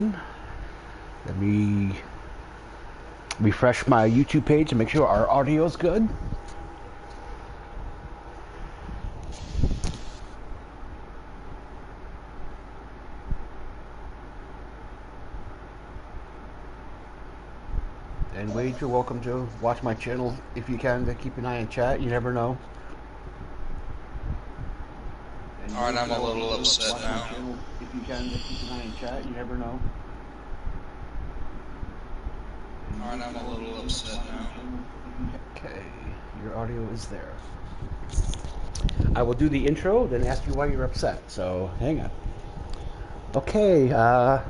Let me refresh my YouTube page to make sure our audio is good. And Wade, you're welcome to watch my channel if you can. To keep an eye on chat. You never know. Alright, I'm a little upset now. If you can, to keep an eye on chat. You never know. Alright, I'm a little upset now. Okay, your audio is there. I will do the intro, then ask you why you're upset. So hang on. Okay,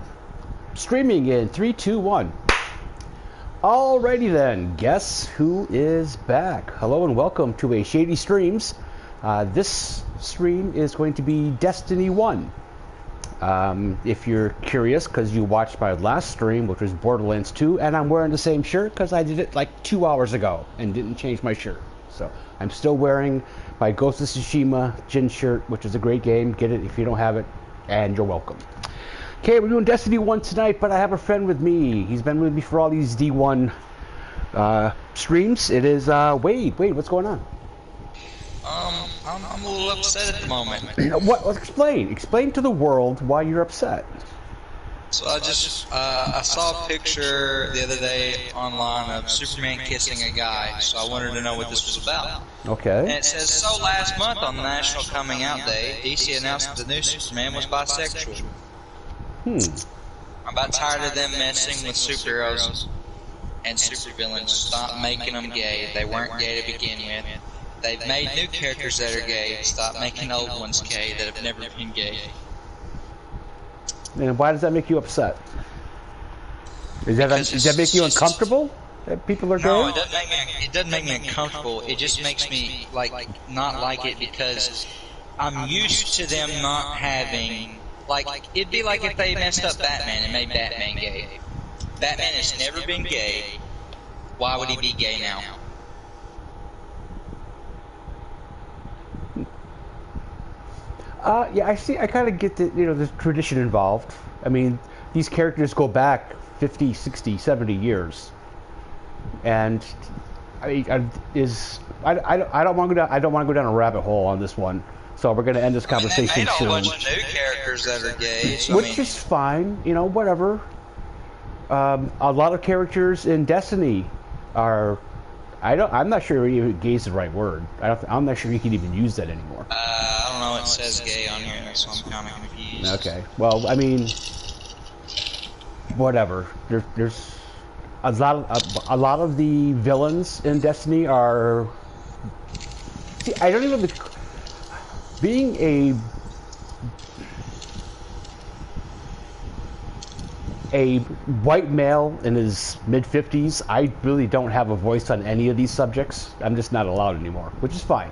streaming in 3, 2, 1. Alrighty then, guess who is back? Hello and welcome to a Shady Streams. This stream is going to be Destiny 1. If you're curious, because you watched my last stream, which was Borderlands 2, and I'm wearing the same shirt because I did it like 2 hours ago and didn't change my shirt. So I'm still wearing my Ghost of Tsushima Jin shirt, which is a great game. Get it if you don't have it, and you're welcome. Okay, we're doing Destiny 1 tonight, but I have a friend with me. He's been with me for all these D1 streams. It is Wade. Wade, what's going on? I'm a little upset at the moment. What? Let's explain. Explain to the world why you're upset. So I saw a picture the other day online of Superman kissing a guy, so I wanted to know what this was about. Okay. And it says, so last month on the National Coming Out Day, DC announced that the new Superman was bisexual. I'm about tired of them messing with superheroes and supervillains. Stop making them gay. They weren't gay to begin with. They've made new characters that are gay. Stop making old ones gay that have never been gay. And why does that make you upset? Does that make you uncomfortable that people are gay? No, it doesn't make me uncomfortable. It just makes me not like it because I'm used to them not having it'd be like if they messed up Batman and made Batman gay. Batman has never been gay. Why would he be gay now? Yeah, I see. I kind of get the tradition involved. I mean, these characters go back 50, 60, 70 years, and I don't want to go down. I don't want to go down a rabbit hole on this one. So we're going to end this conversation soon. They made a bunch of new characters that are gay, so which is fine. Whatever. A lot of characters in Destiny are. I'm not sure even gay is the right word. I'm not sure you can even use that anymore. I don't know. It says gay on here, so I'm kind of confused. Okay. Well, I mean, whatever. There's a lot of the villains in Destiny are. See, I don't even being a white male in his mid-50s, I really don't have a voice on any of these subjects. I'm just not allowed anymore, which is fine.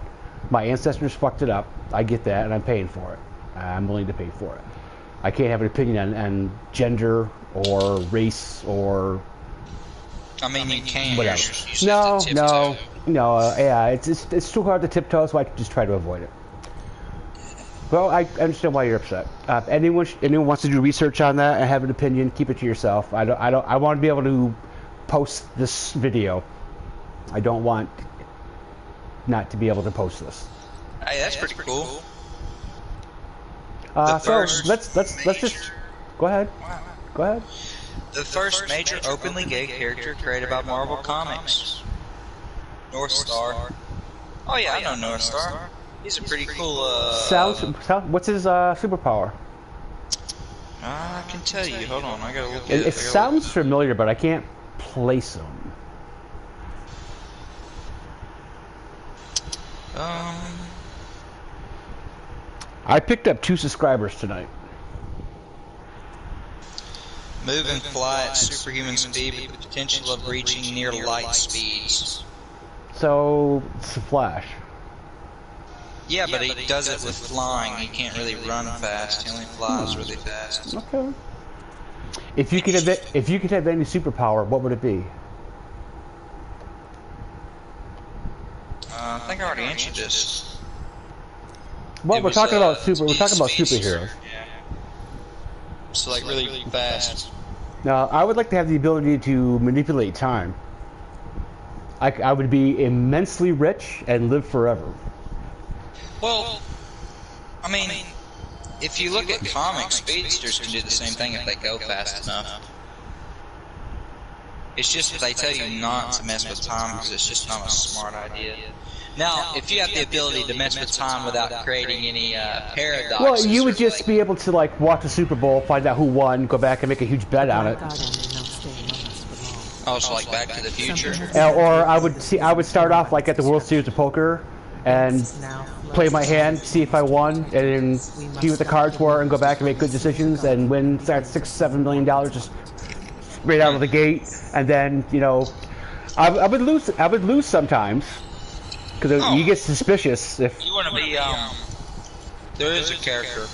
My ancestors fucked it up. I get that, and I'm paying for it. I'm willing to pay for it. I can't have an opinion on gender or race or. I mean, you can. Whatever. No. Yeah, it's too hard to tiptoe, so I just try to avoid it. Well, I understand why you're upset. Anyone wants to do research on that and have an opinion, keep it to yourself. I want to be able to post this video. I don't want not to be able to post this. Hey, that's pretty cool. So let's just go ahead. Go ahead. The first major openly gay character created by Marvel Comics. Northstar. Oh yeah, I know Northstar. He's a pretty cool, what's his superpower? I can tell you. Hold on, I gotta look at it. It sounds familiar, but I can't place him. I picked up 2 subscribers tonight. Move and fly at superhuman speed with the potential of reaching near light speeds. So, it's a Flash. Yeah, but he does it with flying. He can't really run fast. He only flies really fast. Okay. If you could have any superpower, what would it be? I think I already answered this. Well, we're talking about superheroes. Yeah. So like really fast. Now, I would like to have the ability to manipulate time. I would be immensely rich and live forever. Well, I mean, if you look at comics, speedsters can do the same thing if they go fast enough. It's just that they tell you not to mess with time because it's just not a smart idea. Now, if you have the ability to mess with time without creating any paradoxes... Well, you would just be able to, like, watch the Super Bowl, find out who won, go back and make a huge bet on it. Also, like Back to the Future? Or I would start off, like, at the World Series of Poker and play my hand, see if I won, and then see what the cards were and go back and make good decisions and win that $6-7 million just straight out of the gate. And then, you know, I would lose sometimes. Because you get suspicious if... You want to be, there is a character,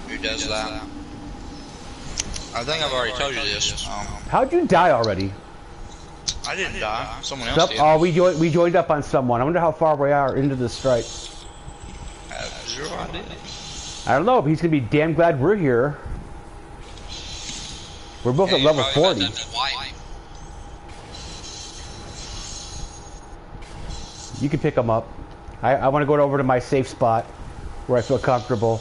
who does that. I think I've already told you this. How'd you die already? I didn't die. Someone else did. Oh, we joined up on someone. I wonder how far we are into this strike. I have zero idea. I don't know, but he's going to be damn glad we're here. We're both at level 40. You can pick them up. I want to go over to my safe spot where I feel comfortable.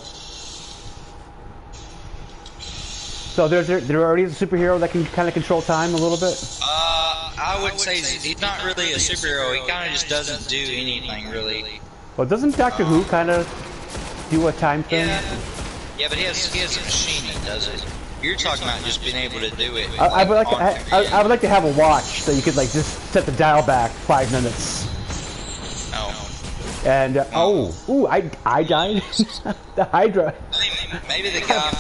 So there already is a superhero that can kind of control time a little bit? I would say he's not really a superhero. He kind of just doesn't do anything, really. Well, doesn't Doctor Who kind of do a time thing? Yeah, but he has a machine that does it. You're talking about just being able to do it. I would like to have a watch so you could like just set the dial back 5 minutes. And I died. The Hydra. Maybe the guy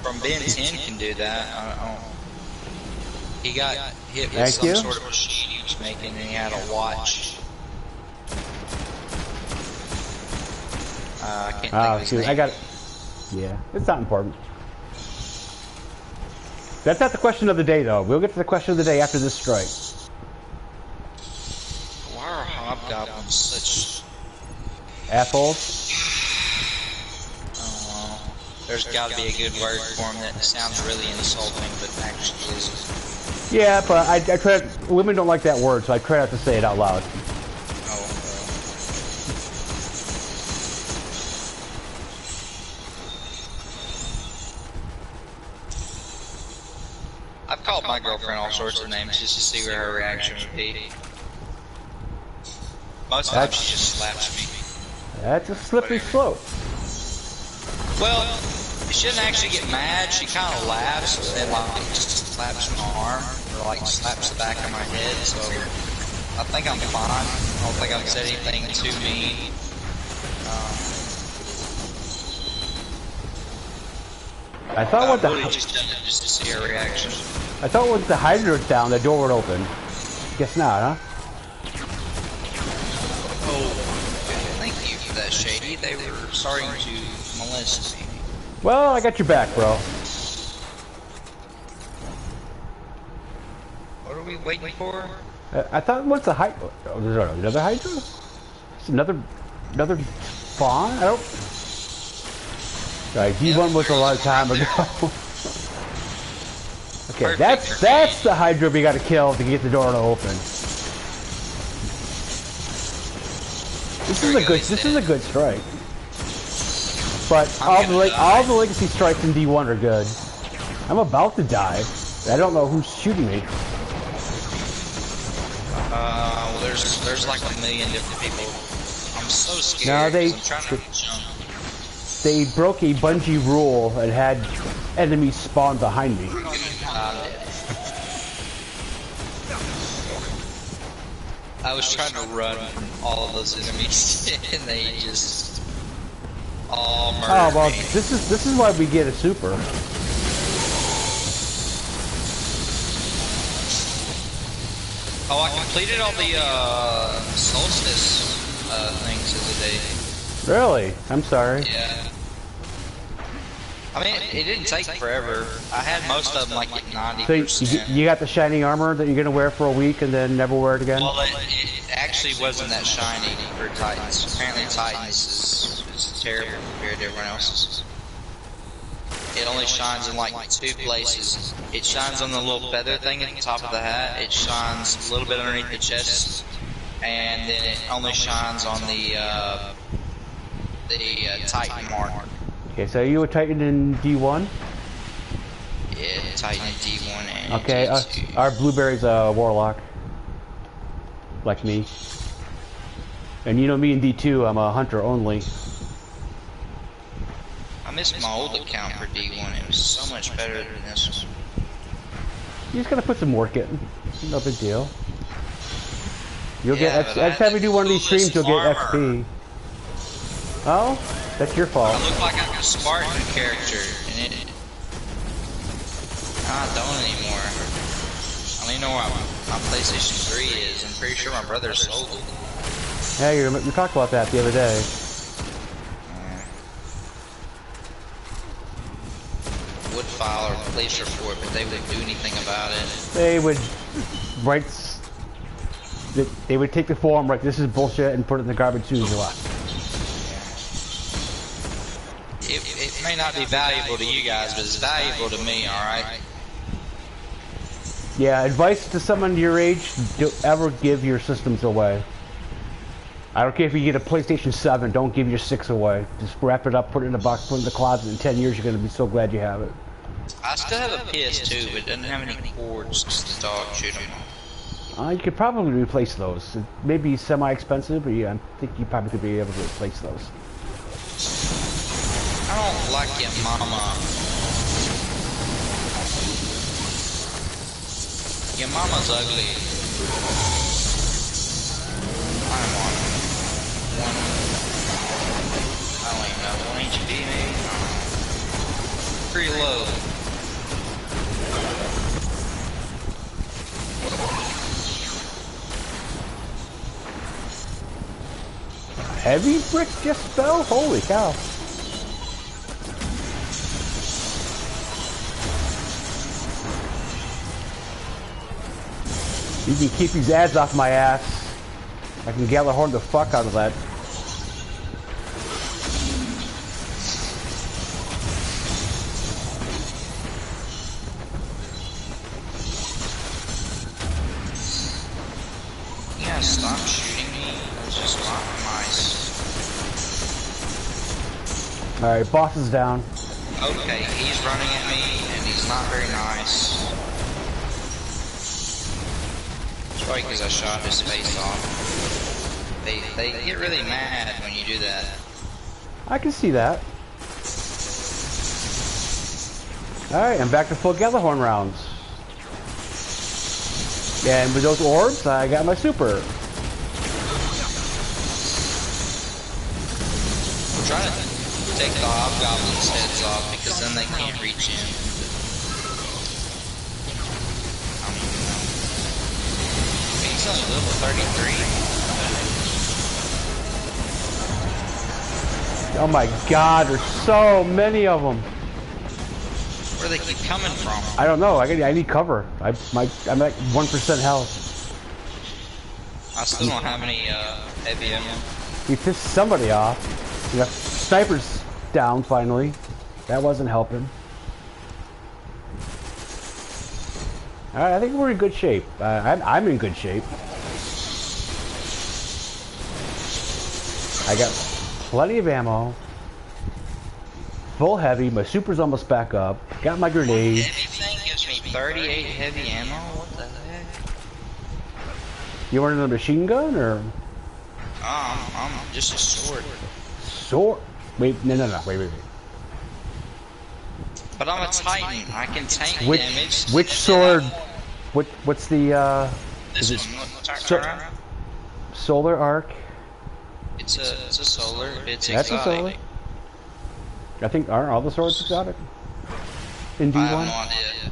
from Ben 10 can do that. He got hit with some sort of machine he was making, and he had a watch. I can't think of his name. I got it. Yeah, it's not important. That's not the question of the day, though. We'll get to the question of the day after this strike. Why are hobgoblins such assholes? There's got to be a good word for them that sounds really insulting, but actually isn't. Yeah, but I try. Women don't like that word, so I try not to say it out loud. I've called my girlfriend all sorts of names just to see where her reaction would be. Most of the time she just slaps me. That's a slippery slope. Well, she doesn't actually get mad. She kind of laughs and like just slaps my arm or like slaps the back of my head. So I think I'm fine. I don't think I've said anything too mean. I thought what the just to see her reaction. I thought once the hydrant's down, the door would open. Guess not, huh? Oh, thank you for that, Shady. They were starting to molest me. Well, I got your back, bro. What are we waiting for? I thought once the Hydra... Oh, there's another Hydra? It's another spawn? I don't... Right, D1 was a long time ago. Okay, that's the Hydra we gotta kill to get the door to open. This is a good strike. But all the legacy strikes in D1 are good. I'm about to die. I don't know who's shooting me. Well, there's like a million different people. I'm so scared. No, I'm trying to jump. They broke a Bungie rule and had enemies spawn behind me. I was trying to run from all of those enemies, and they just all murdered me. This is why we get a super. Oh, I completed all the solstice things of the day. Really? I'm sorry. Yeah. I mean, it didn't take forever. I had most of them like at 90%. So you got the shiny armor that you're gonna wear for a week and then never wear it again? Well, it actually wasn't that shiny for Titans. Apparently Titans is terrible compared to everyone else's. it only shines in like 2 places. It shines on the little feather thing at the top of the hat. It shines a little bit underneath the chest, and then it only shines on the Titan mark. Okay, so you a Titan in D1? Yeah, Titan in D1 and Okay, D2. our Blueberry's a Warlock. Like me. And you know me in D2, I'm a Hunter only. I missed my old account for D1. It was so much better than this one. You just gotta put some work in. No big deal. You'll Yeah, get but XP. Every time we do one of these coolest streams, you'll get armor. XP. Oh? That's your fault. I look like I'm a Spartan character, and I don't anymore. I don't even know where my PlayStation 3 is. I'm pretty sure my brother sold it. Yeah, we talked about that the other day. Would file a police report, but they wouldn't do anything about it. They would write. They would take the form, write this is bullshit, and put it in the garbage as soon as you left. It may not be valuable to you guys, but it's valuable to me, alright? Yeah, advice to someone your age: don't ever give your systems away. I don't care if you get a PlayStation 7, don't give your 6 away. Just wrap it up, put it in a box, put it in the closet. In 10 years, you're going to be so glad you have it. I still have a PS2, but it doesn't have any cords to dog shoot them. You could probably replace those. It may be semi-expensive, but yeah, I think you probably could be able to replace those. I don't like your mama. Your mama's ugly. I'm on one. I don't even know, 1 HP maybe? I don't know. Pretty low. Heavy brick just fell? Holy cow. You can keep these ads off my ass. I can Gjallarhorn the fuck out of that. You gotta stop shooting me. It's just not nice. Alright, boss is down. Okay, he's running at me, and he's not very nice. It's probably because I shot his face off. They get really mad when you do that. I can see that. Alright, I'm back to full Gjallarhorn rounds. And with those orbs, I got my super. I'm trying to take the hobgoblins' heads off because then they can't reach in. I don't even know. He's only level 33. Oh my god, there's so many of them. Where do they keep coming from? I don't know. I need cover. I'm at 1% health. I still don't have any heavy ammo. We pissed somebody off. We got snipers down finally. That wasn't helping. Alright, I think we're in good shape. I'm in good shape. I got plenty of ammo. Full heavy. My super's almost back up. Got my grenade. Heavy thing gives me 38 heavy ammo? What the heck? You wanted a machine gun or? I'm just a sword. Sword? Wait, no. Wait. But I'm a Titan. I can tank damage. Which sword? What's the This is one. Turn so- around. Solar Arc? It's a solar. It's That's a exotic. solar. I think aren't all the swords exotic? In I have D1? no idea.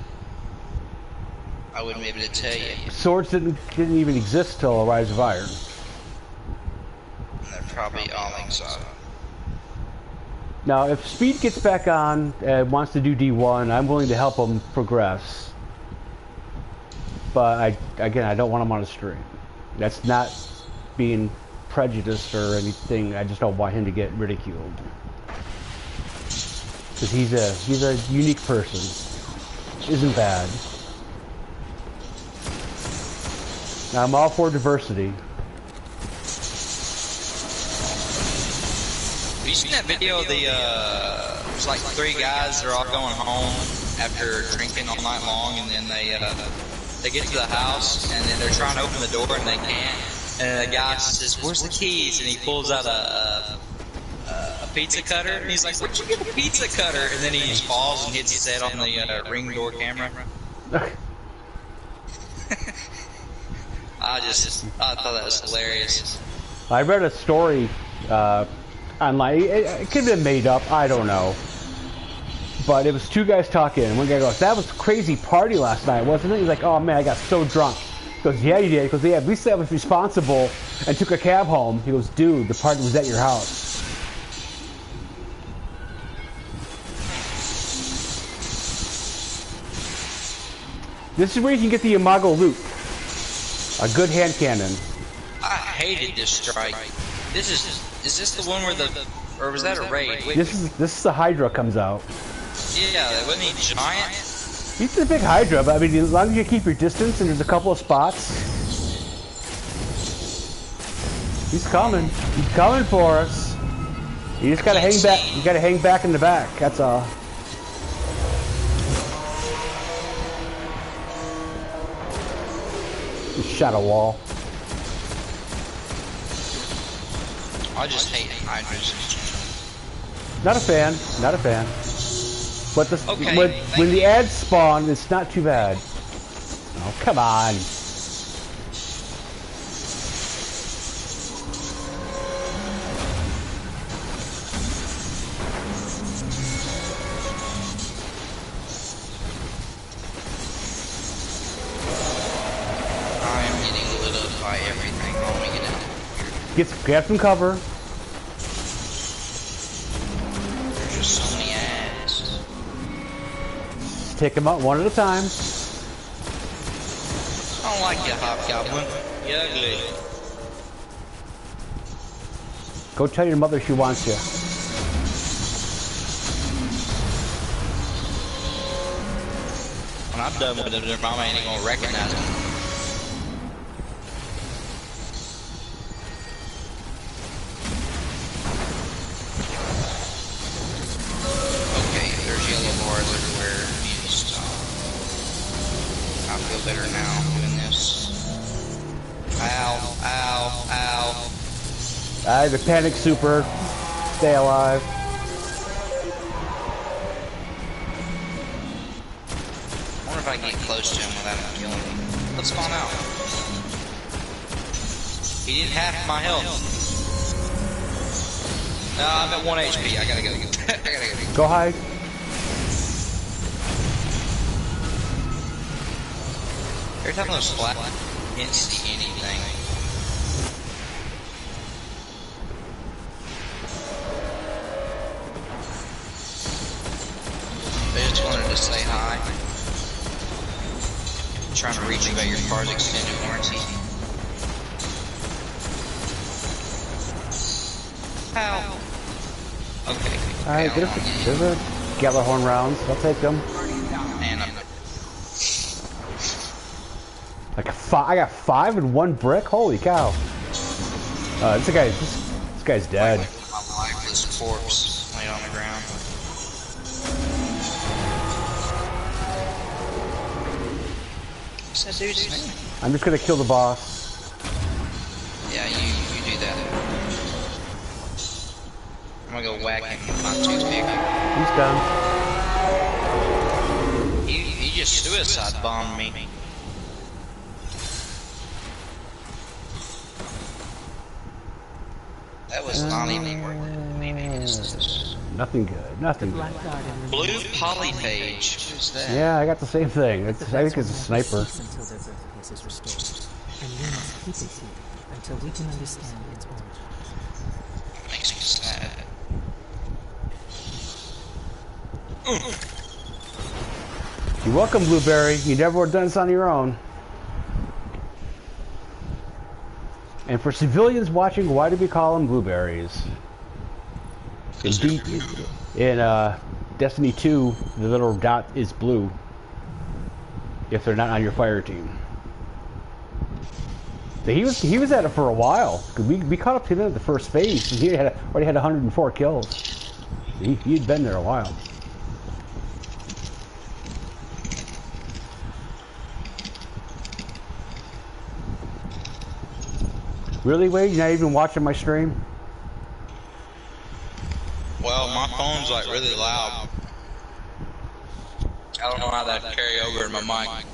I wouldn't be able to tell you. Swords didn't even exist till Rise of Iron. They're probably all exotic. Now, if Speed gets back on and wants to do D1, I'm willing to help him progress. But I don't want him on a stream. That's not being prejudiced or anything. I just don't want him to get ridiculed. because he's a unique person. Isn't bad. Now I'm all for diversity. Have you seen that video of the, it's like 3 guys, they're all going home after drinking all night long, and then they get to the house, and then they're trying to open the door, and they can't, and the guy says, "Where's the keys?" And he pulls out a pizza cutter, and he's like, "Where'd you get a pizza cutter?" And then he just falls and hits his head on the Ring door camera. I thought that was hilarious. I read a story online. It could have been made up. I don't know. But it was 2 guys talking, and one guy goes, "That was a crazy party last night, wasn't it?" He's like, "Oh man, I got so drunk." He goes, "Yeah, you did." He goes, "Yeah, at least I was responsible and took a cab home." He goes, "Dude, the party was at your house." This is where you can get the Imago loot. A good hand cannon. I hated this strike. Is this the one where or was that a raid? Wait, This is the Hydra comes out. yeah, wasn't he giant? He's a big Hydra, but I mean, as long as you keep your distance and there's a couple of spots. He's coming. He's coming for us. You just gotta hang back. You gotta hang back in the back. That's all. Just shot a wall. I just hate Hydras. Not a fan. Not a fan. But Okay, when the ads spawn, it's not too bad. Oh, come on. I am getting lit up by everything. Let me get out. Grab some cover. There's just so many ads. Take them out one at a time. I don't like you, Hobgoblin. You ugly. Go tell your mother she wants you. When I'm done with them, their mama ain't gonna recognize them. Okay, there's yellow bars everywhere. You just, I feel better now doing this. Ow, ow, ow. I have a panic super. Stay alive. I wonder if I can get close to him without him killing me. Let's spawn out. He did half my health. No, I'm at 1 HP. I gotta go. I gotta go. Go hide. Every time those flat, I can't see anything. They just wanted to say hi. Trying to reach you about your car's extended warranty. Ow. Okay. Alright, there's a Gjallarhorn rounds. I'll take them. And I'm Like I got 5 and 1 brick. Holy cow! This guy's dead. like my lifeless corpse laid on the ground. What's that dude's name? I'm just gonna kill the boss. Yeah, you do that. I'm gonna go whack him with my toothpick. He's done. He just suicide bombed me. That was not even worth it. Nothing good. Nothing good. Blue polyphage. Who's that? Yeah, I got the same thing. I think it's a sniper. Until their birthplace is restored, and we must keep it here until we can understand its origin. Makes me sad. You're welcome, Blueberry. You never would have done this on your own. And for civilians watching, why do we call them blueberries? In Destiny 2, the little dot is blue if they're not on your fire team. So he was at it for a while. We caught up to him at the first phase, and he already had 104 kills. He'd been there a while. Really, Wade? You're not even watching my stream? Well, my phone's like really loud. I don't know how that carry over in my mic.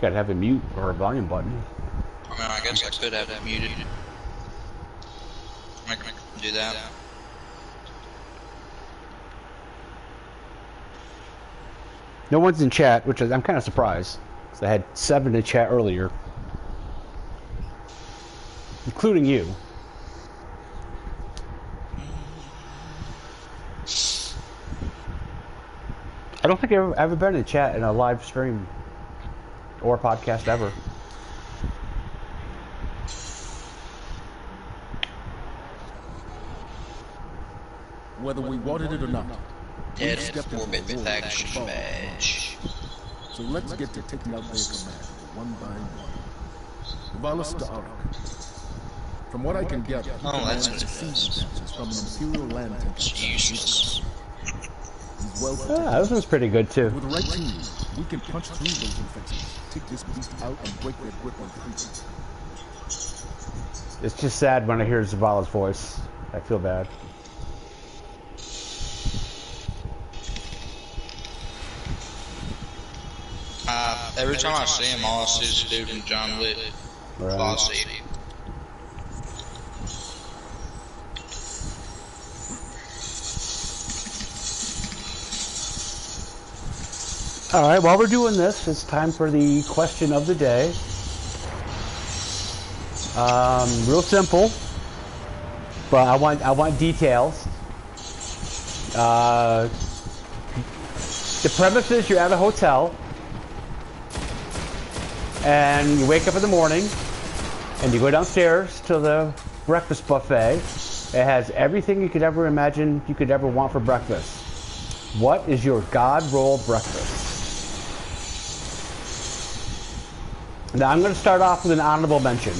Gotta have a mute or a volume button. I mean, I guess I could have it muted. I can do that. No one's in chat, which I'm kind of surprised. Because I had 7 in chat earlier. Including you. I don't think I've ever been in chat in a live stream or podcast ever. Whether we wanted it or not, It's 4-bit faction badge. so let's get to taking out their command one by one. Valis D'Arc. From what I can gather, That's commands what the it sea is. advances from an Imperial land It's taker. useless. He's well Ah, protected. this one's pretty good too. With the right team, we can punch through those infections, take this beast out, and break their grip on creatures. It's just sad when I hear Zavala's voice. I feel bad. Every time I see him, all I see is a dude from John Wick. Right. Bossy. Alright, while we're doing this, it's time for the question of the day. Real simple, but I want details. The premise is you're at a hotel, and you wake up in the morning, and you go downstairs to the breakfast buffet. It has everything you could ever imagine you could ever want for breakfast. What is your God roll breakfast? Now I'm going to start off with an honorable mention.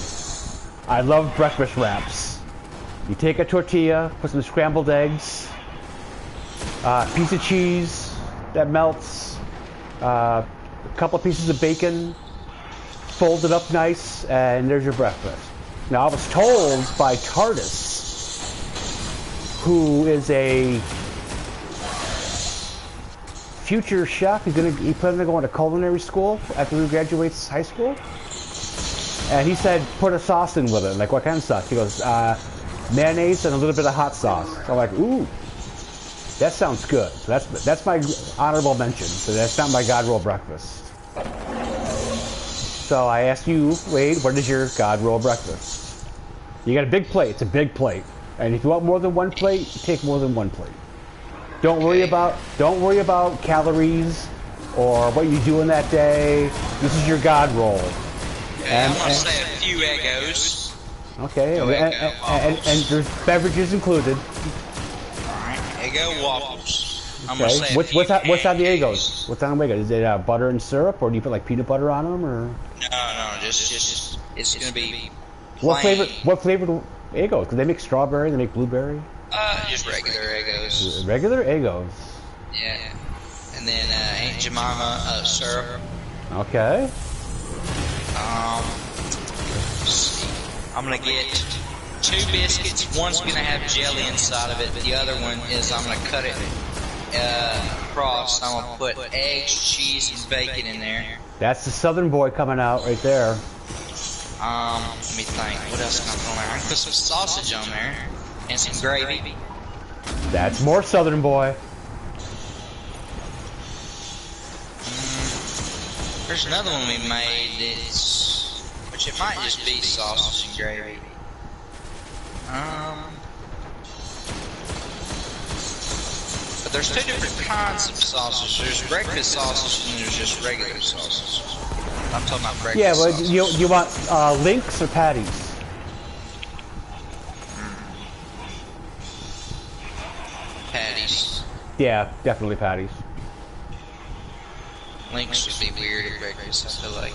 I love breakfast wraps. You take a tortilla, put some scrambled eggs, a piece of cheese that melts, a couple pieces of bacon, fold it up nice, and there's your breakfast. Now I was told by TARDIS, who is a future chef. He's planning to go into culinary school after he graduates high school. And he said, put a sauce in with it. Like, what kind of sauce? He goes, mayonnaise and a little bit of hot sauce. I'm like, ooh, that sounds good. So that's my honorable mention. So that's not my God roll breakfast. So I ask you, Wade, what is your God roll breakfast? You got a big plate. It's a big plate. And if you want more than one plate, take more than one plate. Don't worry about calories or what you're doing that day. This is your God roll. I'm gonna say a few Eggos. Okay, No Eggo and there's beverages included. Alright, Eggo waffles. I'm gonna Okay, say what's on the Eggos? What's on the Eggos? Is it butter and syrup, or do you put like peanut butter on them, or No, just it's gonna be what plain. flavor? What flavored Eggos? Because they make strawberry, they make blueberry. Just regular Eggos. Regular Eggos. Yeah. And then Aunt Jemima syrup. Okay. Let's see. I'm gonna get 2 biscuits. One's gonna have jelly inside of it. The other one is I'm gonna cut it across. I'm gonna put eggs, cheese, and bacon in there. That's the Southern boy coming out right there. Let me think. What else can I put on there? I can put some sausage on there and some gravy. That's more Southern boy. There's another one we made which it might just be sausage and gravy. But there's 2 different kinds of sausage. There's breakfast sausage and there's just regular sausage. I'm talking about breakfast Yeah, well, sausage. you want links or patties? Patties. Yeah, definitely patties. Links would be weird at breakfast, I feel like.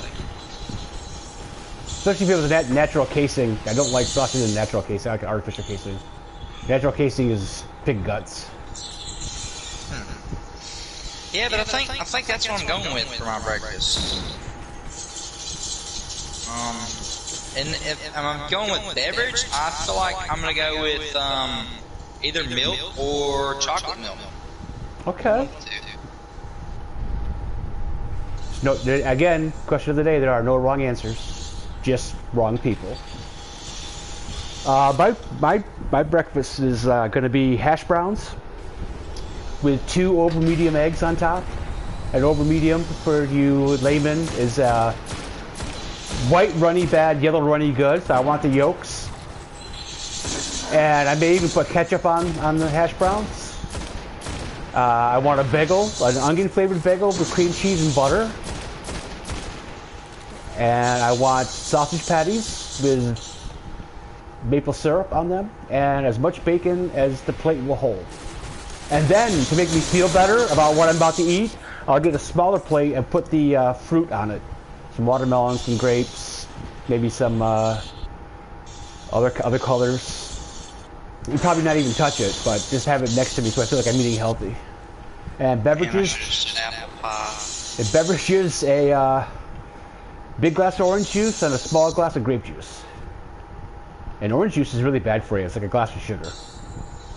Especially if it was that natural casing. I don't like sausage in natural casing. I like artificial casing. Natural casing is pig guts. Yeah, but I think that's what I'm going with for my breakfast. And if I'm going with beverage, I feel like I'm gonna go with either milk or chocolate milk. Okay. No, again, question of the day. There are no wrong answers, just wrong people. My breakfast is going to be hash browns with 2 over medium eggs on top. And over medium for you laymen is white runny bad, yellow runny good. So I want the yolks, and I may even put ketchup on the hash browns. I want a bagel, an onion flavored bagel with cream cheese and butter. And I want sausage patties with maple syrup on them, and as much bacon as the plate will hold. And then, to make me feel better about what I'm about to eat, I'll get a smaller plate and put the fruit on it. Some watermelon, some grapes, maybe some other colors. You probably not even touch it, but just have it next to me so I feel like I'm eating healthy. And beverages. And beverages, a big glass of orange juice and a small glass of grape juice. And orange juice is really bad for you. It's like a glass of sugar.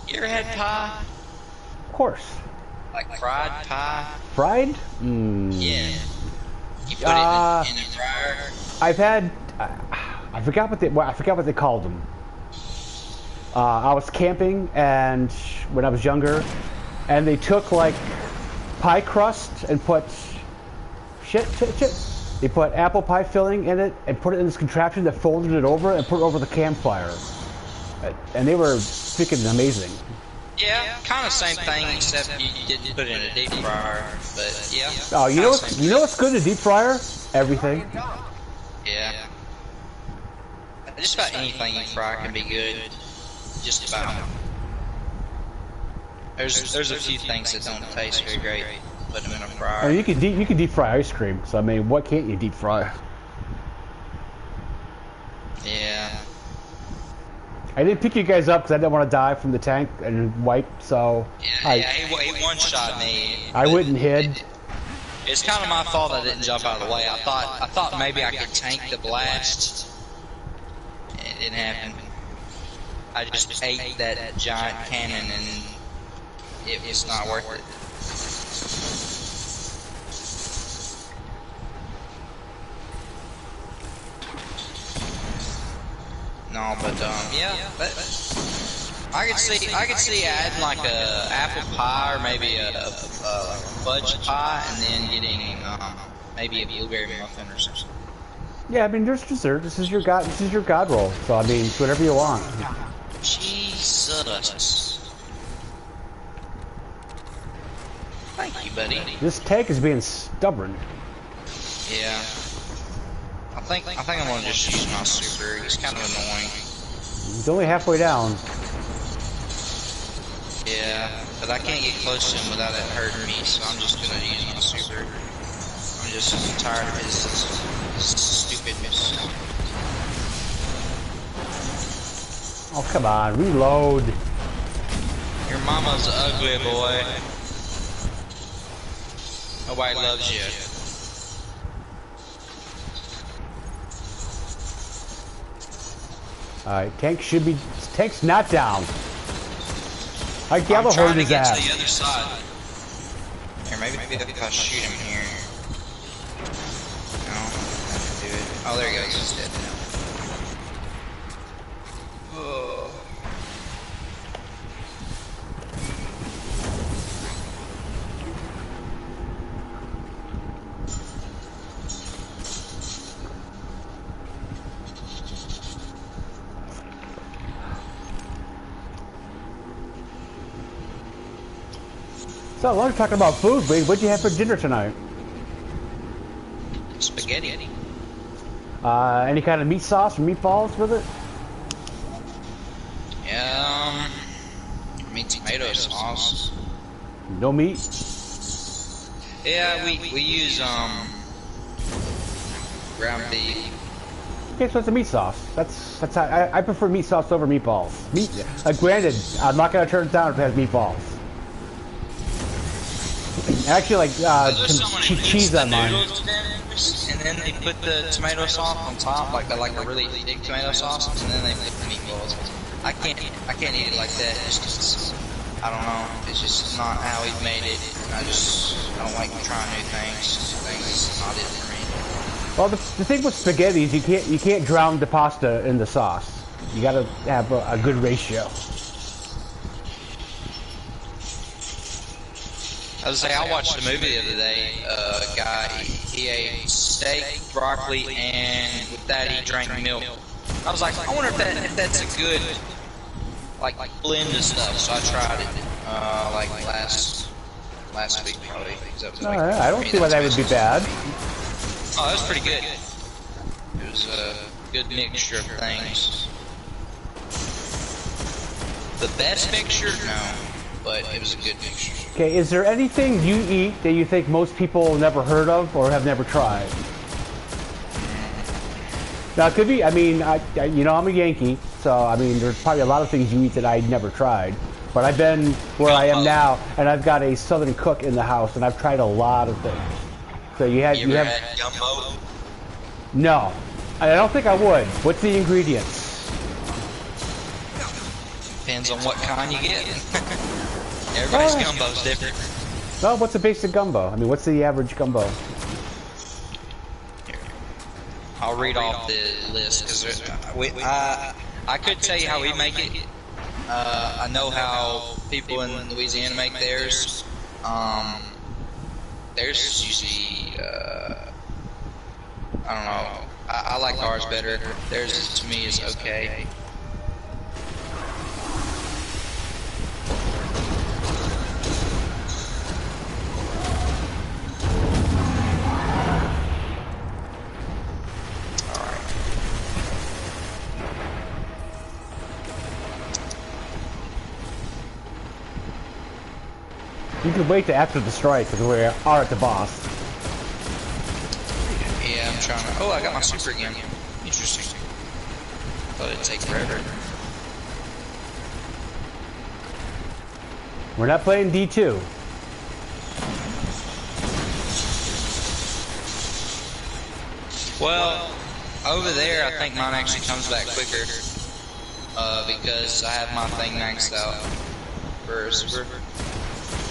You ever had pie? Of course. Like fried pie? Fried? Yeah. You put it in the fryer? I've had. I forgot what they called them. I was camping and when I was younger, and they took like pie crust and put shit. They put apple pie filling in it and put it in this contraption that folded it over and put it over the campfire. And they were freaking amazing. Yeah, kind of same thing, except you didn't put it in a deep fryer. But yeah. Oh, you know what's good in a deep fryer? Everything. Yeah. Just about anything you fry can be good. Just about. There's a few things that don't taste very great. Put them in a fryer. I mean, you can deep fry ice cream. So I mean, what can't you deep fry? Yeah. I didn't pick you guys up because I didn't want to die from the tank and wipe. So yeah, he one-shot me. I went and hid. It's kind of my fault I didn't jump out of the way. I thought maybe I could tank the blast. It didn't happen. I just ate that giant cannon and it was not worth it. No, but yeah, I could see adding like a apple pie or maybe a fudge pie, and then getting maybe a blueberry muffin or something. Yeah, I mean, there's dessert. This is your god roll. So I mean, it's whatever you want. Jesus. Thank you, buddy. This tank is being stubborn. Yeah. I think I'm gonna just use my super. He's kind of annoying. He's only halfway down. Yeah, but I can't get close to him without it hurting me, so I'm just gonna use my super. I'm just tired of his stupidness. Oh, come on, reload. Your mama's ugly, boy. Nobody loves you. Alright, tank's not down. I I'm Gallagher trying to his get ass. to the other side. Here, maybe if I shoot him here. No, I can do it. Oh, there he goes. He's dead now. Oh. So, while we're talking about food, what'd you have for dinner tonight? Spaghetti. Any kind of meat sauce or meatballs with it? Yeah, meat tomato sauce. No meat? Yeah, we use ground beef. Okay, so it's a meat sauce. That's how I prefer meat sauce over meatballs. Granted, I'm not gonna turn it down if it has meatballs. Actually, like some cheese on mine. And then they put the tomato sauce on top, like a really thick tomato sauce, and then they put the meatballs. I can't eat it like that. It's just, I don't know. It's just not how he made it. And I don't like trying new things. Things not it for me. Well, the thing with spaghetti is you can't drown the pasta in the sauce. You gotta have a good ratio. I was say I watched a movie the other day. A guy he ate steak, broccoli, and with that he drank milk. I was like, I wonder if that's a good like blend of stuff. So I tried it like last week probably. I don't see why that would be bad. Oh, that was pretty good. It was a good mixture of things. The best mixture? No. But it was a good mixture. Okay, is there anything you eat that you think most people never heard of or have never tried? Now, it could be, I mean, I'm a Yankee, so, I mean, there's probably a lot of things you eat that I never tried. But I've been where I am now, and I've got a Southern cook in the house, and I've tried a lot of things. So you have had gumbo? No, I don't think I would. What's the ingredients? Depends on what kind you get. Everybody's gumbo's different. Well, what's a basic gumbo? I mean, what's the average gumbo? Here. I'll read off the list because I could tell you how we make it. I know how people in Louisiana make theirs. Theirs usually, I don't know. I like ours better. Theirs to me is okay. You can wait till after the strike because we are at the boss. Yeah, I'm trying to. Oh, I got my super again. Interesting. Thought it'd take forever. We're not playing D2. Well, over there, I think mine actually comes back quicker. Because I have my thing maxed out for super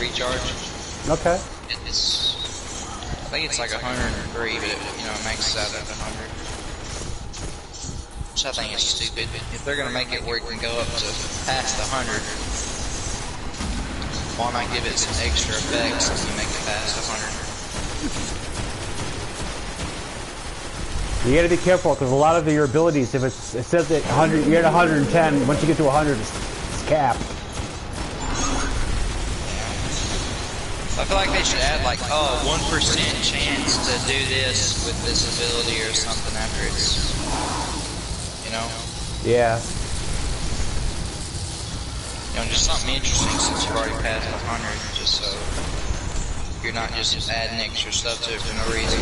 recharge. Okay. I think it's like 103, but it maxes out at 100. Which I think is stupid. If they're gonna make it where it can go up to past 100, why not give it some extra effects if you make it past 100? You gotta be careful because a lot of your abilities, if it says that 100, you're at 110. Once you get to 100, it's capped. I feel like they should add like, 1% chance to do this with this ability or something after it's, Yeah. Just something interesting since you've already passed 100, just so you're not just adding extra stuff to it for no reason.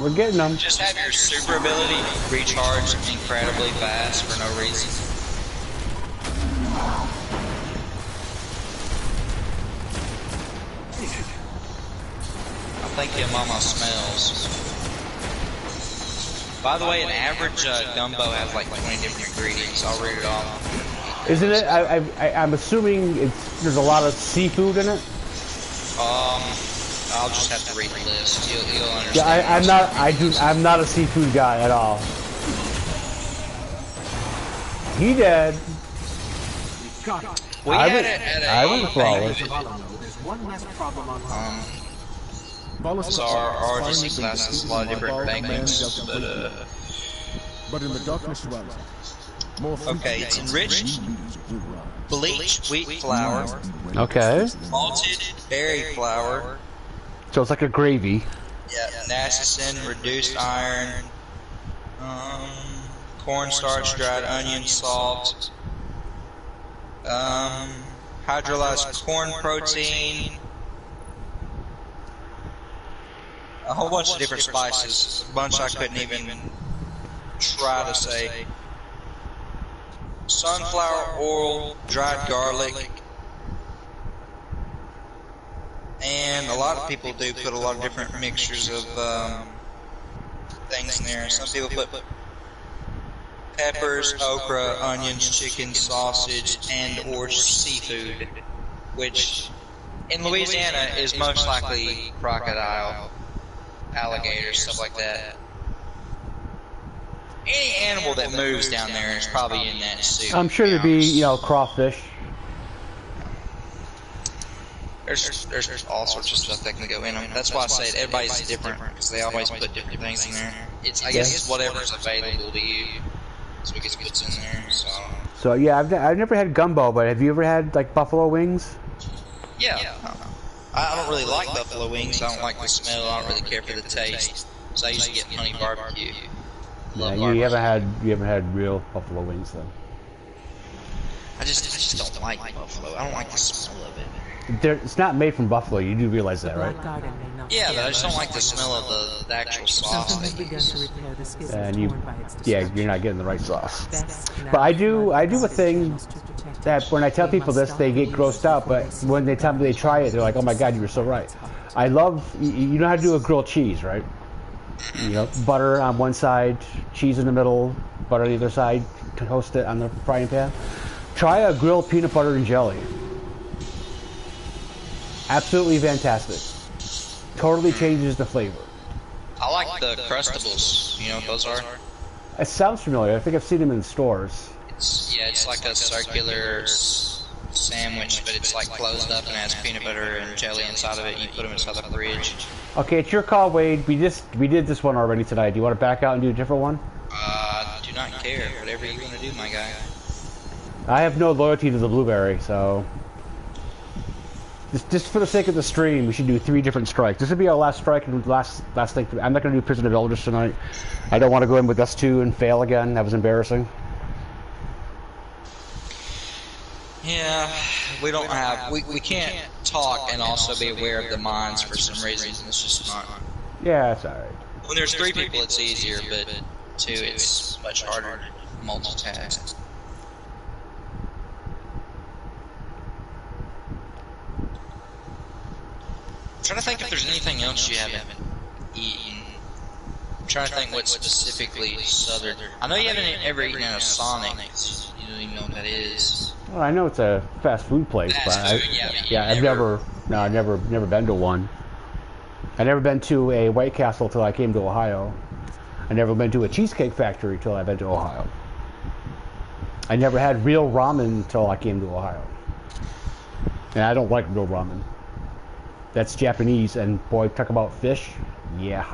We're getting them. Just have your super ability recharge incredibly fast for no reason. I think your mama smells. By the way, an average gumbo has like 20 different ingredients. I'll read it off. Isn't it? I'm assuming there's a lot of seafood in it. I'll just have to read the list. You'll understand. Yeah, I'm not a seafood guy at all. He did. I was flawless. There's one last problem on So our RGC class has a lot of different bangings, but in the darkness surrounding, more okay, it's enriched bleached wheat flour, Okay. malted berry flour, So it's like a gravy. yeah, nacin, reduced iron, cornstarch, dried onion, salt, hydrolyzed corn protein, a whole bunch of different spices, a bunch I couldn't even try to say. Sunflower oil, dried garlic, and a lot of people do put a lot of different mixtures of things in there. Some people put peppers, okra, onions, chicken, sausage, and or seafood, which in Louisiana is most likely crocodile, alligator, stuff like that. Any animal that moves down there is probably in that soup. I'm sure there'd be, you know, crawfish. There's all sorts of stuff that can go in them. That's why I said everybody's different, because they always put different things in there. I guess it's whatever's available to you. That's what gets put in there. So yeah, I've never had gumbo, but have you ever had like buffalo wings? Yeah. I don't really like buffalo wings. I don't like the smell. I don't really care for the taste. So I usually get honey barbecue. Yeah, you haven't had real buffalo wings then. I just don't like buffalo. I don't like the smell of it. It's not made from buffalo. You do realize that, right? Yeah, but I just don't like the smell of the actual sauce they use. And you're not getting the right sauce. But I do a thing that when I tell people this, they get grossed out. But when they tell me they try it, they're like, "Oh my God, you were so right." I love. You know how to do a grilled cheese, right? You know, butter on one side, cheese in the middle, butter on the other side, toast it on the frying pan. Try a grilled peanut butter and jelly. Absolutely fantastic. Totally changes the flavor. I like the Crustables. You know what those are? It sounds familiar. I think I've seen them in stores. It's like a circular sandwich, but it's like closed up and has peanut butter and jelly inside of it. You put them inside the fridge. Okay, it's your call, Wade. We did this one already tonight. Do you want to back out and do a different one? Do not care. Whatever you want to do, my guy. I have no loyalty to the blueberry, so just for the sake of the stream, we should do 3 different strikes. This would be our last strike and last thing. I'm not going to do Prison of Elders tonight. I don't want to go in with us 2 and fail again. That was embarrassing. Yeah, we don't have. We can't talk and also be aware of the mines for some reason. It's just not. Yeah, it's alright. When there's 3 people, it's easier, but 2, it's much harder to multitask. I'm trying to think if there's anything else you haven't eaten. I'm trying to think what specifically southern. I know you haven't ever eaten at a Sonic. You don't even know what that is. Well, I know it's a fast food place, but I've never been to one. I've never been to a White Castle till I came to Ohio. I never been to a Cheesecake Factory till I've been to Ohio. I never had real ramen till I came to Ohio. And I don't like real ramen. That's Japanese, and boy, talk about fish. Yeah.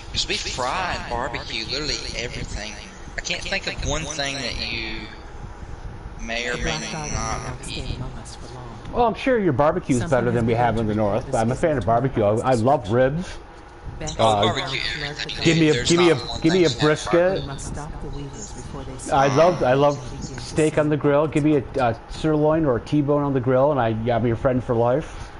Because we fry and barbecue literally everything. I can't think of one thing that you may or may not eat. Well, I'm sure your barbecue is better than we have in the north. I'm a fan of barbecue. I love ribs. Barbecue. Give me a brisket. I love steak on the grill. Give me a sirloin or a T-bone on the grill, and I'm your friend for life.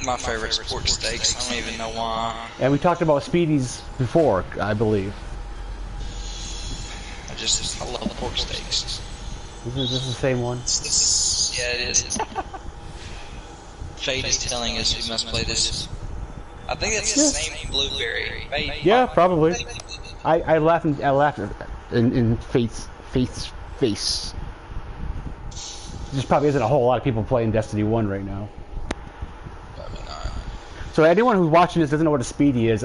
My favorite pork steaks. I don't even know why. And we talked about Speedies before, I believe. I love pork steaks. Is this the same one? Yeah, it is. Fate is telling us we must play this. I think it's the same blueberry. Yeah, probably. I laughed in Fate's face. There probably isn't a whole lot of people playing Destiny 1 right now. Probably not. So anyone who's watching this doesn't know what a Speedy is.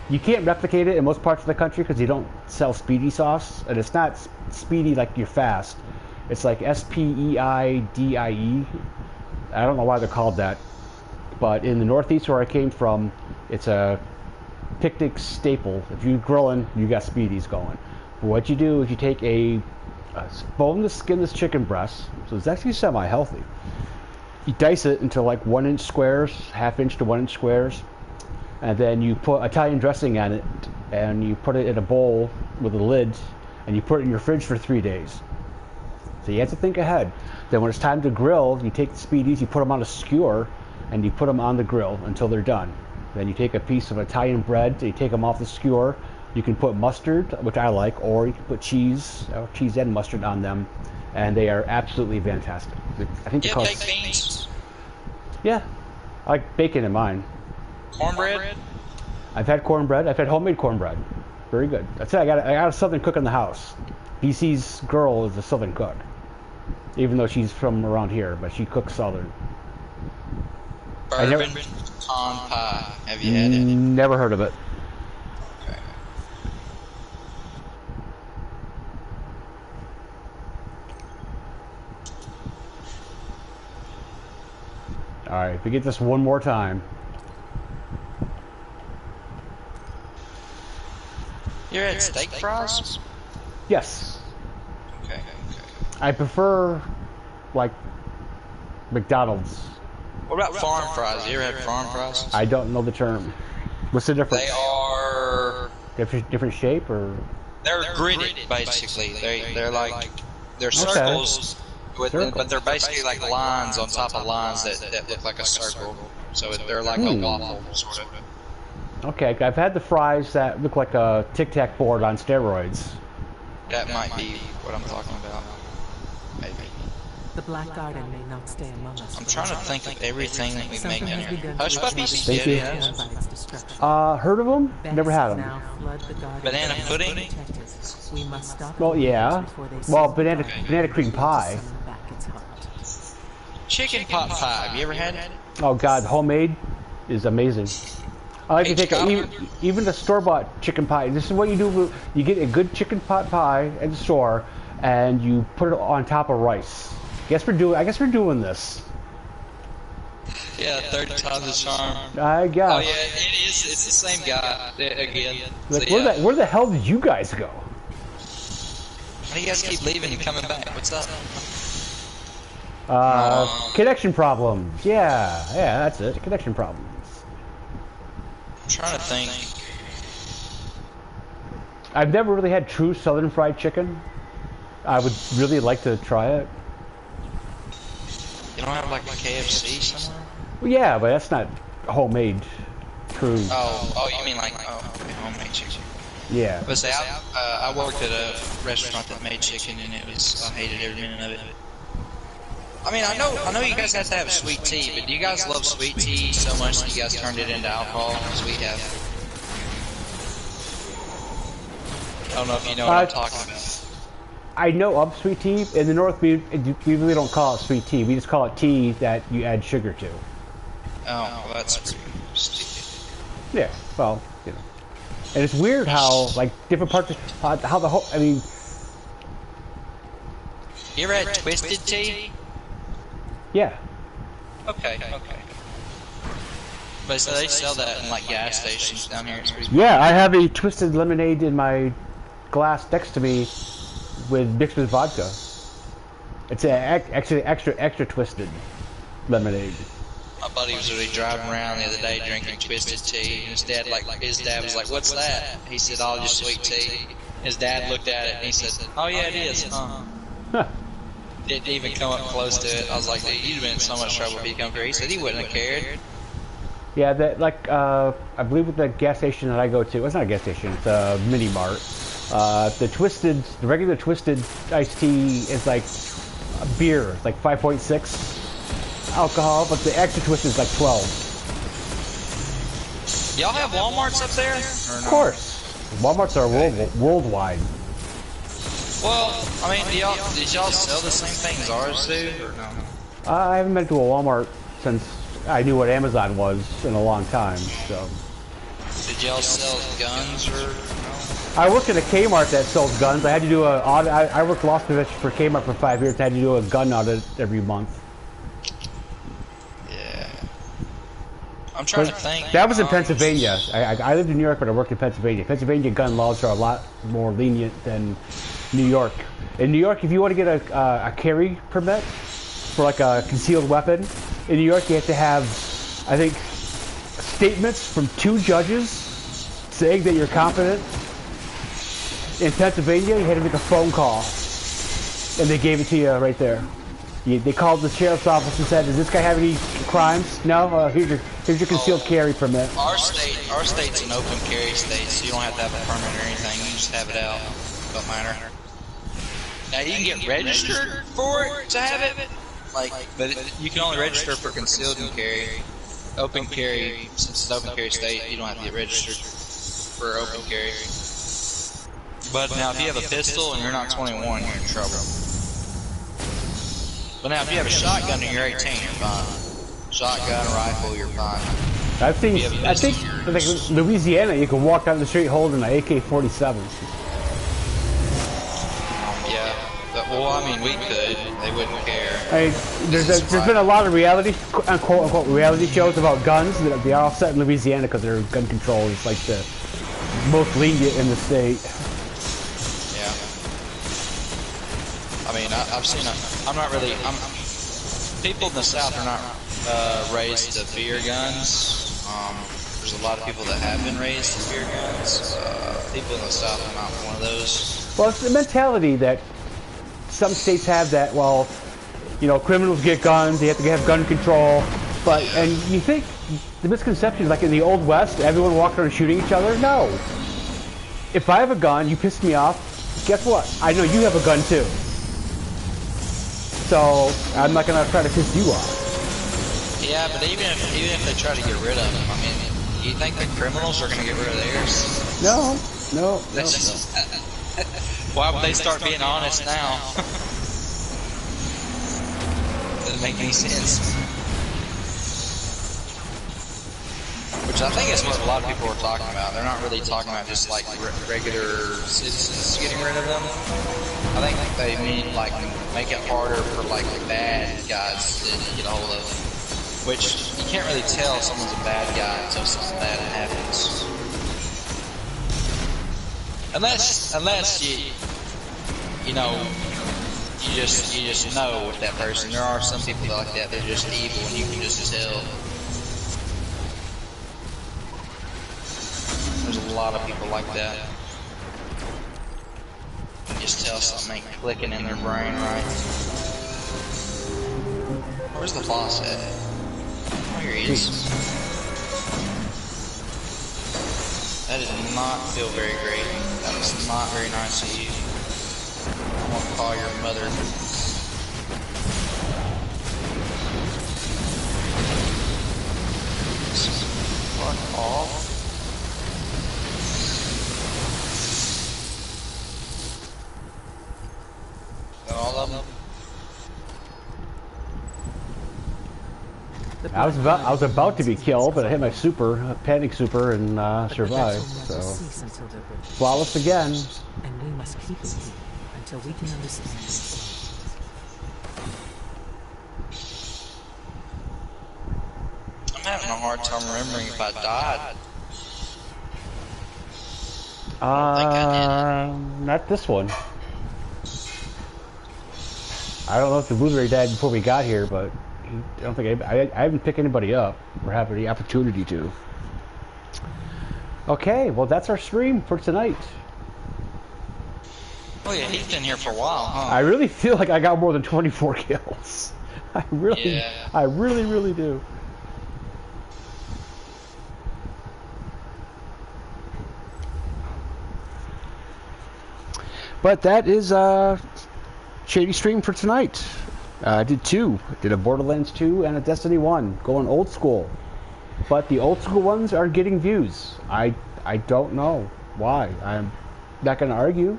You can't replicate it in most parts of the country because you don't sell Speedy sauce, and it's not Speedy like you're fast. It's like Speidie. I don't know why they're called that, but in the Northeast where I came from, it's a picnic staple. If you're grilling, you got Speedies going. But what you do is you take a boneless, skinless chicken breast, so it's actually semi-healthy. You dice it into like 1-inch squares, 1/2 inch to 1 inch squares, and then you put Italian dressing on it, and you put it in a bowl with a lid, and you put it in your fridge for 3 days. So you have to think ahead. Then when it's time to grill, you take the speedies, you put them on a skewer, and you put them on the grill until they're done. Then you take a piece of Italian bread, you take them off the skewer. You can put mustard, which I like, or you can put cheese and mustard on them, and they are absolutely fantastic. I think Yeah, baked beans. Yeah, I like bacon in mine. Cornbread. I've had cornbread. I've had homemade cornbread. Very good. That's it. I got a southern cook in the house. BC's girl is a southern cook, even though she's from around here, but she cooks southern. Bourbon pecan pie. Have you had it? Never heard of it. Okay. All right, if we get this one more time. You ever had steak fries? Yes. Okay. I prefer, like, McDonald's. What about farm fries? You ever had farm fries? I don't know the term. What's the difference? They are. Different shape, or? They're gridded, basically. They're circles, but they're basically like lines on top of lines that look like a circle. So they're like a waffle, sort of. Okay, I've had the fries that look like a Tic Tac board on steroids. That might be what I'm talking about. Maybe. The Black Garden may not stay among us. I'm trying to think of everything that we make Something in has here. begun Hush to puppies? Thank you. Yeah. by its destruction. Heard of them? Never had them. Now flood the garden. Banana pudding? We must stop Well, yeah. before they Well, seize banana the garden banana cream pie. to summon back its heart. Chicken pot pie. Have you ever had it? Oh God, homemade is amazing. I like to take even the store-bought chicken pie. This is what you do. You get a good chicken pot pie at the store, and you put it on top of rice. I guess we're doing this. Yeah, third time's the charm. I guess. Oh yeah, it is. It's the same guy again. Like, So, yeah. where the hell did you guys go? Why do you guys keep leaving and coming back? What's up? Connection problems. Yeah, that's it. Connection problems. I'm trying to think. I've never really had true Southern fried chicken. I would really like to try it. You don't have like a KFC somewhere? Well, yeah, but that's not homemade. True. Oh, you mean like okay, homemade chicken? Yeah. But say I worked at a restaurant that made chicken, and I hated every minute of it. I mean, I know you guys have to have sweet tea, but do you guys love sweet tea so much that you guys turned it into alcohol? Because we have. I don't know if you know what I'm talking about. I know of sweet tea. In the North, we really don't call it sweet tea. We just call it tea that you add sugar to. Oh, well, that's pretty stupid. Yeah, well, you know. And it's weird how, like, different parts of how the whole, I mean... You ever had twisted tea? Yeah. Okay. But so they sell that in, like, gas stations down here. It's pretty Yeah, I have a twisted lemonade in my glass next to me mixed with vodka. It's actually extra twisted lemonade. My buddy was really driving around the other day drinking twisted tea, and his dad was like, "What's that?" He said, "Oh, just sweet tea." His dad looked at it and he said, "Oh yeah, it is." Didn't even come up close to it. I was like, "Dude, you'd have been in so much trouble if you come here." He said he wouldn't have cared. Yeah, that I believe with the gas station that I go to, well, it's not a gas station, it's a mini mart. The regular twisted iced tea is like a beer, it's like 5.6 alcohol, but the extra twisted is like 12. Y'all have Walmarts up there? Or no? Of course, Walmarts are worldwide. Well, I mean, did y'all sell the same thing as ours do, or no? I haven't been to a Walmart since I knew what Amazon was in a long time. So. Did y'all sell guns or? No? I worked at a Kmart that sells guns. I had to do a audit. I worked loss prevention for Kmart for 5 years. I had to do a gun audit every month. Yeah. I'm trying to think. That was in Pennsylvania. I lived in New York, but I worked in Pennsylvania. Pennsylvania gun laws are a lot more lenient than New York. In New York, if you want to get a carry permit for like a concealed weapon, in New York you have to have, I think, statements from 2 judges saying that you're competent. In Pennsylvania, you had to make a phone call, and they gave it to you right there. They called the sheriff's office and said, "Does this guy have any crimes?" No. Here's your concealed carry permit. Our state's an open carry state, so you don't have to have a permit or anything. You just have it out. Don't matter. Now you can get registered for it to have it, but you can only register for concealed and carry. Open carry, since it's an open carry state, you don't have to get registered for open carry. But now if you have a pistol and you're not 21, you're in trouble. But now if you have a shotgun and you're 18, you're fine. Shotgun, rifle, you're fine. I think like Louisiana, you can walk down the street holding an AK-47. Yeah, well, I mean, we could. They wouldn't care. There's been a lot of reality, quote unquote, reality shows about guns that they are all set in Louisiana because their gun control is like the most lenient in the state. Yeah. I mean, I've seen people in the South are not raised to fear guns. There's a lot of people that have been raised to fear guns. People in the South are not one of those. Well, it's the mentality that some states have that, well, you know, criminals get guns, they have to have gun control, and you think the misconception is like in the Old West, everyone walked around shooting each other? No. If I have a gun, you piss me off, guess what? I know you have a gun too. So, I'm not going to try to piss you off. Yeah, but even if they try to get rid of them, I mean, you think the criminals are going to get rid of theirs? No. Why would they start being honest now? Doesn't make any sense. Which I think is what a lot of people are talking about. They're not really talking about just like regular citizens getting rid of them. I think they mean like make it harder for like bad guys to get a hold of them. Which you can't really tell if someone's a bad guy until something bad happens. Unless you know, you just know with that person. There are some people that like that. They're just evil, and you can just tell. There's a lot of people like that. You can just tell something ain't clicking in their brain right. Where's the boss at? Oh, here he is. That did not feel very great. That was not very nice of you. I'm gonna call your mother. Fuck off. Got all of them? I was about to be killed, but I hit my panic super, and survived. So flawless again. And we must keep it here until we can understand it. I'm having a hard time remembering if I died. Not this one. I don't know if the blueberry died before we got here, but I don't think I haven't picked anybody up or have any opportunity to. Okay, well that's our stream for tonight. Oh yeah, he's been here for a while, huh? I really feel like I got more than 24 kills. I really do. But that is Shady stream for tonight. I did 2. Did a Borderlands 2 and a Destiny 1. Going old school. But the old school ones are getting views. I don't know why. I'm not going to argue.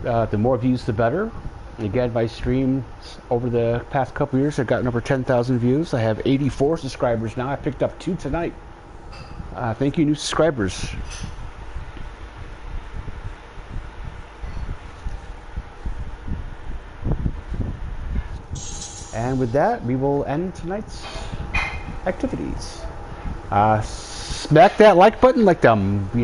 The more views, the better. Again, my streams over the past couple years have gotten over 10,000 views. I have 84 subscribers now. I picked up 2 tonight. Thank you, new subscribers. And with that, we will end tonight's activities. Smack that like button like them.